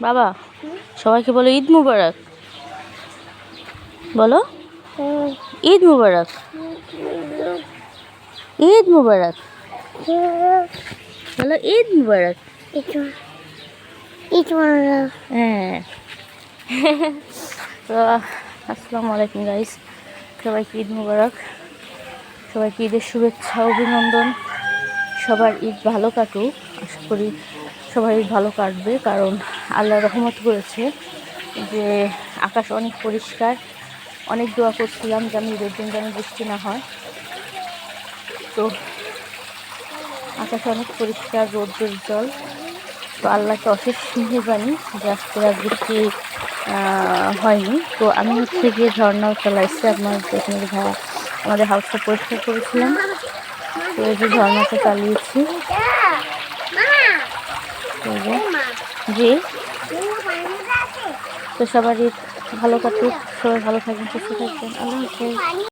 বাবা সবাইকে বলো ঈদ মুবারক, বলো ঈদ মুবারক, ঈদ মুবারক, বলো ঈদ মুবারক। হ্যাঁ তো আসসালামু আলাইকুম গাইস, সবাইকে ঈদ মুবারক, সবাইকে ঈদের শুভেচ্ছা অভিনন্দন। সবার ঈদ ভালো কাটুক, আশা করি সবার ঈদ ভালো কাটবে, কারণ আল্লাহ রহমত করেছে যে আকাশ অনেক পরিষ্কার। অনেক দোয়া করছিলাম যে আমি ঈদের দিন যেন বৃষ্টি না হয়, তো আকাশে অনেক পরিষ্কার, রোদ্রের জল, তো আল্লাহকে অশেষ মেহেরবানি যে আজকে আর বৃষ্টি হয়নি। তো আমি হচ্ছে গিয়ে ঝর্ণাও চলে আসছে, আপনার যেখানে আমাদের হাউসটা পরিষ্কার করেছিলাম, তো এই যে ঝর্ণাটা চালিয়েছি। জি, তো সবারই ভালো কাটুক, সবাই ভালো থাকবেন, সুস্থ থাকবেন, আল্লাহ হাফেজ।